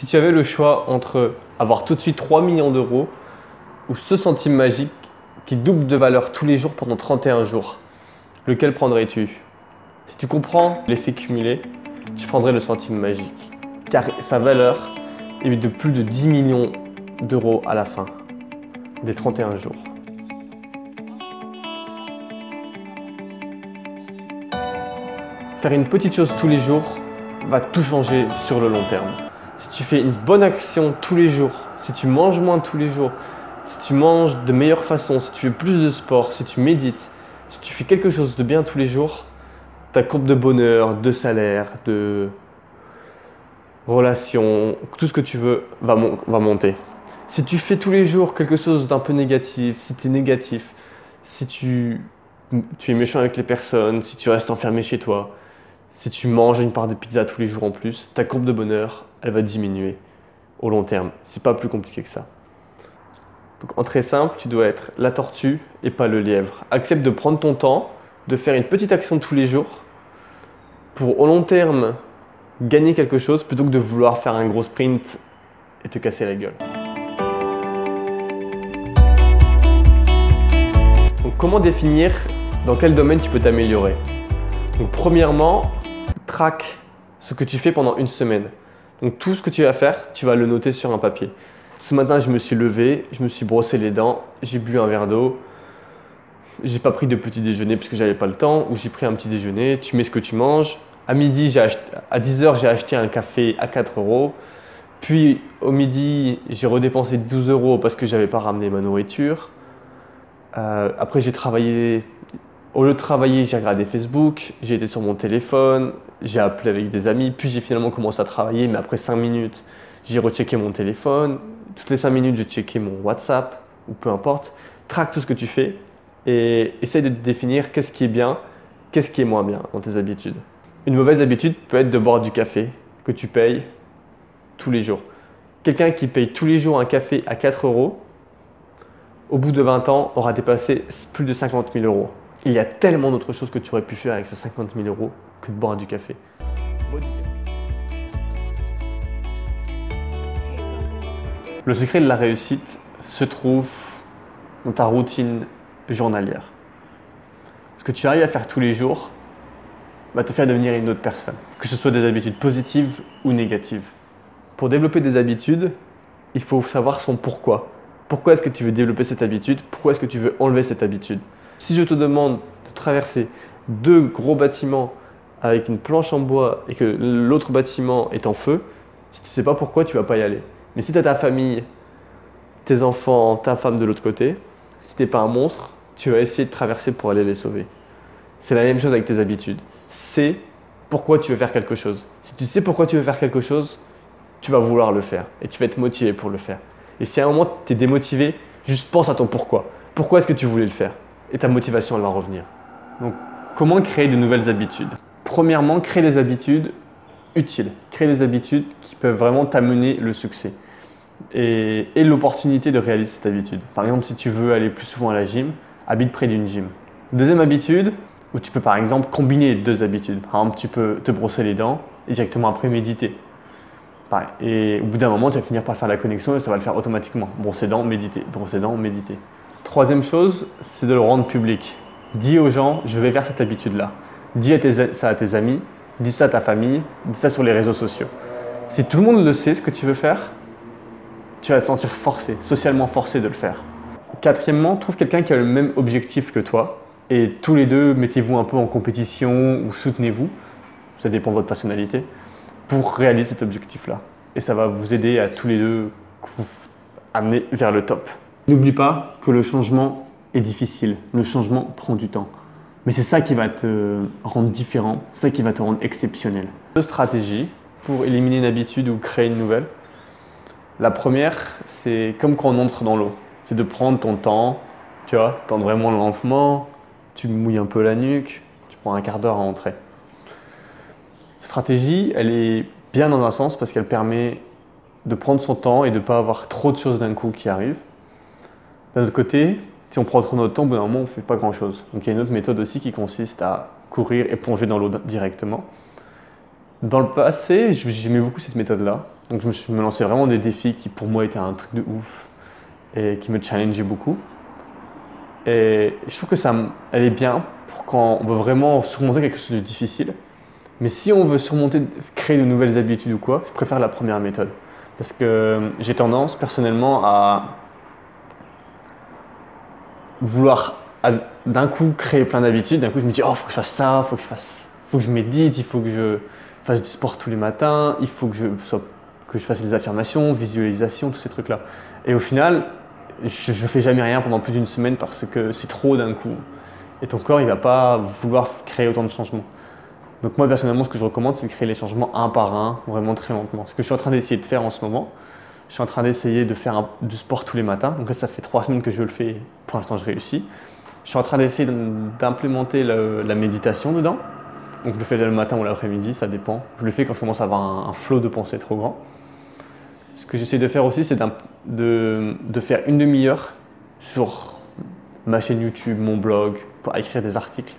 Si tu avais le choix entre avoir tout de suite 3 millions d'euros ou ce centime magique qui double de valeur tous les jours pendant 31 jours, lequel prendrais-tu? Si tu comprends l'effet cumulé, tu prendrais le centime magique, car sa valeur est de plus de 10 millions d'euros à la fin des 31 jours. Faire une petite chose tous les jours va tout changer sur le long terme. Si tu fais une bonne action tous les jours, si tu manges moins tous les jours, si tu manges de meilleure façon, si tu fais plus de sport, si tu médites, si tu fais quelque chose de bien tous les jours, ta courbe de bonheur, de salaire, de relations, tout ce que tu veux va monter. Si tu fais tous les jours quelque chose d'un peu négatif, si tu es négatif, si tu es méchant avec les personnes, si tu restes enfermé chez toi, si tu manges une part de pizza tous les jours en plus, ta courbe de bonheur, elle va diminuer au long terme. C'est pas plus compliqué que ça. Donc en très simple, tu dois être la tortue et pas le lièvre. Accepte de prendre ton temps, de faire une petite action tous les jours pour au long terme gagner quelque chose plutôt que de vouloir faire un gros sprint et te casser la gueule. Donc comment définir dans quel domaine tu peux t'améliorer? Donc premièrement, traque ce que tu fais pendant une semaine. Donc tout ce que tu vas faire, tu vas le noter sur un papier. Ce matin, je me suis levé, je me suis brossé les dents, j'ai bu un verre d'eau, j'ai pas pris de petit déjeuner parce que j'avais pas le temps, ou j'ai pris un petit déjeuner, tu mets ce que tu manges. À midi, à 10 h, j'ai acheté un café à 4 euros. Puis au midi, j'ai redépensé 12 euros parce que j'avais pas ramené ma nourriture. Après, j'ai travaillé. Au lieu de travailler, j'ai regardé Facebook, j'ai été sur mon téléphone, j'ai appelé avec des amis, puis j'ai finalement commencé à travailler, mais après 5 minutes, j'ai rechecké mon téléphone. Toutes les 5 minutes, je checkais mon WhatsApp, ou peu importe. Traque tout ce que tu fais et essaye de définir qu'est-ce qui est bien, qu'est-ce qui est moins bien dans tes habitudes. Une mauvaise habitude peut être de boire du café que tu payes tous les jours. Quelqu'un qui paye tous les jours un café à 4 euros, au bout de 20 ans, aura dépassé plus de 50 000 euros. Il y a tellement d'autres choses que tu aurais pu faire avec ces 50 000 euros que de boire du café. Le secret de la réussite se trouve dans ta routine journalière. Ce que tu arrives à faire tous les jours va te faire devenir une autre personne, que ce soit des habitudes positives ou négatives. Pour développer des habitudes, il faut savoir son pourquoi. Pourquoi est-ce que tu veux développer cette habitude? Pourquoi est-ce que tu veux enlever cette habitude? Si je te demande de traverser 2 gros bâtiments avec une planche en bois et que l'autre bâtiment est en feu, si tu ne sais pas pourquoi, tu ne vas pas y aller. Mais si tu as ta famille, tes enfants, ta femme de l'autre côté, si tu n'es pas un monstre, tu vas essayer de traverser pour aller les sauver. C'est la même chose avec tes habitudes. C'est pourquoi tu veux faire quelque chose. Si tu sais pourquoi tu veux faire quelque chose, tu vas vouloir le faire et tu vas être motivé pour le faire. Et si à un moment tu es démotivé, juste pense à ton pourquoi. Pourquoi est-ce que tu voulais le faire? Et ta motivation elle va revenir. Donc comment créer de nouvelles habitudes? Premièrement, crée des habitudes utiles. Crée des habitudes qui peuvent vraiment t'amener le succès et l'opportunité de réaliser cette habitude. Par exemple, si tu veux aller plus souvent à la gym, habite près d'une gym. Deuxième habitude, où tu peux par exemple combiner 2 habitudes. Par exemple, tu peux te brosser les dents et directement après méditer. Pareil. Et au bout d'un moment, tu vas finir par faire la connexion et ça va le faire automatiquement. Brosser dents, méditer, brosser dents, méditer. Troisième chose, c'est de le rendre public. Dis aux gens, je vais faire cette habitude-là. Dis ça à tes amis, dis ça à ta famille, dis ça sur les réseaux sociaux. Si tout le monde le sait, ce que tu veux faire, tu vas te sentir forcé, socialement forcé de le faire. Quatrièmement, trouve quelqu'un qui a le même objectif que toi et tous les deux, mettez-vous un peu en compétition ou soutenez-vous, ça dépend de votre personnalité, pour réaliser cet objectif-là. Et ça va vous aider à tous les deux vous amener vers le top. N'oublie pas que le changement est difficile, le changement prend du temps. Mais c'est ça qui va te rendre différent, c'est ça qui va te rendre exceptionnel. 2 stratégies pour éliminer une habitude ou créer une nouvelle. La première, c'est comme quand on entre dans l'eau. C'est de prendre ton temps, tu vois, tendre vraiment lentement, tu mouilles un peu la nuque, tu prends un quart d'heure à entrer. Cette stratégie, elle est bien dans un sens parce qu'elle permet de prendre son temps et de ne pas avoir trop de choses d'un coup qui arrivent. D'un autre côté, si on prend trop notre temps, au bout d'un moment, on ne fait pas grand-chose. Donc il y a une autre méthode aussi qui consiste à courir et plonger dans l'eau directement. Dans le passé, j'aimais beaucoup cette méthode-là. Donc je me lançais vraiment des défis qui pour moi étaient un truc de ouf et qui me challengeaient beaucoup. Et je trouve que elle est bien pour quand on veut vraiment surmonter quelque chose de difficile. Mais si on veut créer de nouvelles habitudes ou quoi, je préfère la première méthode. Parce que j'ai tendance personnellement à vouloir d'un coup créer plein d'habitudes. D'un coup je me dis, oh, faut que je fasse ça, faut que je médite, il faut que je fasse du sport tous les matins, il faut que je fasse les affirmations, visualisation, tous ces trucs-là. Et au final, je ne fais jamais rien pendant plus d'une semaine parce que c'est trop d'un coup. Et ton corps, il ne va pas vouloir créer autant de changements. Donc moi, personnellement, ce que je recommande, c'est de créer les changements un par un, vraiment très lentement. Ce que je suis en train d'essayer de faire en ce moment, je suis en train d'essayer de faire du sport tous les matins. Donc là, ça fait 3 semaines que je le fais. Pour l'instant, je réussis. Je suis en train d'essayer d'implémenter la méditation dedans. Donc je le fais le matin ou l'après-midi, ça dépend. Je le fais quand je commence à avoir un flot de pensée trop grand. Ce que j'essaie de faire aussi, c'est de faire une demi-heure sur ma chaîne YouTube, mon blog, pour écrire des articles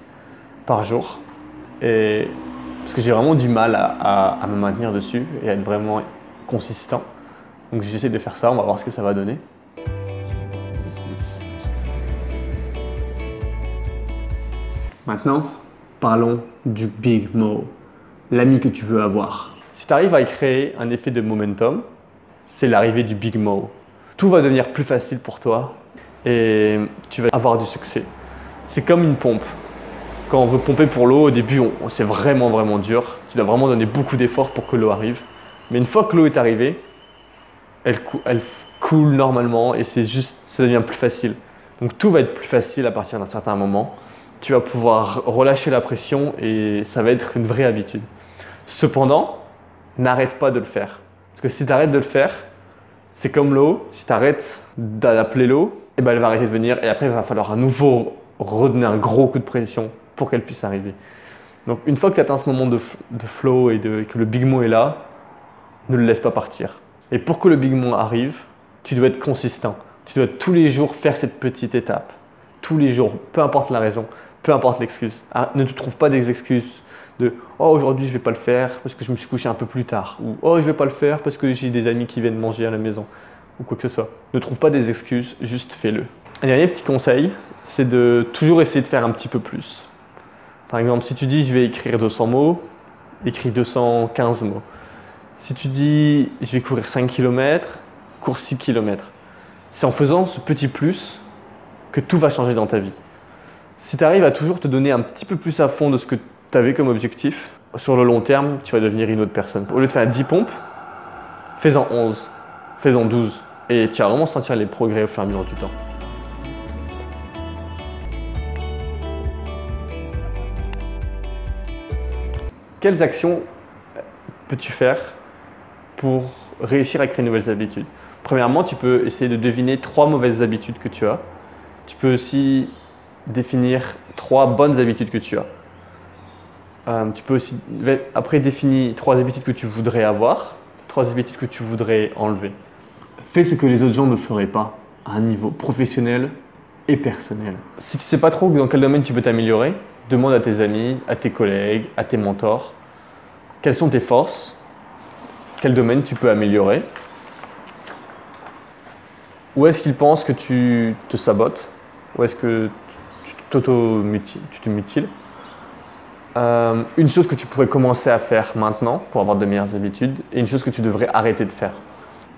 par jour. Parce que j'ai vraiment du mal à me maintenir dessus et à être vraiment consistant. Donc j'essaie de faire ça, on va voir ce que ça va donner. Maintenant, parlons du Big Mo, l'ami que tu veux avoir. Si tu arrives à créer un effet de momentum, c'est l'arrivée du Big Mo. Tout va devenir plus facile pour toi et tu vas avoir du succès. C'est comme une pompe. Quand on veut pomper pour l'eau, au début, c'est vraiment dur. Tu dois vraiment donner beaucoup d'efforts pour que l'eau arrive. Mais une fois que l'eau est arrivée, elle coule normalement et ça devient plus facile. Donc tout va être plus facile à partir d'un certain moment. Tu vas pouvoir relâcher la pression et ça va être une vraie habitude. Cependant, n'arrête pas de le faire. Parce que si tu arrêtes de le faire, c'est comme l'eau. Si tu arrêtes d'appeler l'eau, elle va arrêter de venir et après il va falloir à nouveau redonner un gros coup de pression pour qu'elle puisse arriver. Donc une fois que tu atteins ce moment de flow et que le Big Mo est là, ne le laisse pas partir. Et pour que le Big Mo arrive, tu dois être consistant. Tu dois tous les jours faire cette petite étape. Tous les jours, peu importe la raison, peu importe l'excuse. Ne te trouve pas des excuses de « Oh, aujourd'hui, je ne vais pas le faire parce que je me suis couché un peu plus tard » ou « Oh, je ne vais pas le faire parce que j'ai des amis qui viennent manger à la maison » ou quoi que ce soit. Ne trouve pas des excuses, juste fais-le. Un dernier petit conseil, c'est de toujours essayer de faire un petit peu plus. Par exemple, si tu dis « Je vais écrire 200 mots », écris 215 mots. Si tu dis « Je vais courir 5 km », cours 6 km. C'est en faisant ce petit plus que tout va changer dans ta vie. Si tu arrives à toujours te donner un petit peu plus à fond de ce que tu avais comme objectif, sur le long terme, tu vas devenir une autre personne. Au lieu de faire 10 pompes, fais-en 11, fais-en 12 et tu vas vraiment sentir les progrès au fur et à mesure du temps. Quelles actions peux-tu faire pour réussir à créer de nouvelles habitudes? Premièrement, tu peux essayer de deviner 3 mauvaises habitudes que tu as. Tu peux aussi définir 3 bonnes habitudes que tu as. Tu peux aussi après définir 3 habitudes que tu voudrais avoir, 3 habitudes que tu voudrais enlever. Fais ce que les autres gens ne feraient pas à un niveau professionnel et personnel. Si tu ne sais pas trop dans quel domaine tu peux t'améliorer, demande à tes amis, à tes collègues, à tes mentors, quelles sont tes forces, quel domaine tu peux améliorer. Où est-ce qu'ils pensent que tu te sabotes? Où est-ce que tu te mutiles? Une chose que tu pourrais commencer à faire maintenant pour avoir de meilleures habitudes et une chose que tu devrais arrêter de faire.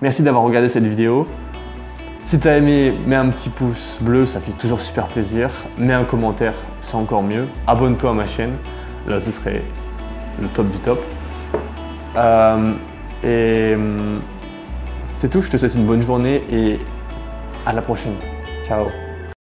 Merci d'avoir regardé cette vidéo. Si tu as aimé, mets un petit pouce bleu, ça fait toujours super plaisir. Mets un commentaire, c'est encore mieux. Abonne-toi à ma chaîne, là ce serait le top du top. C'est tout, je te souhaite une bonne journée et à la prochaine. Ciao.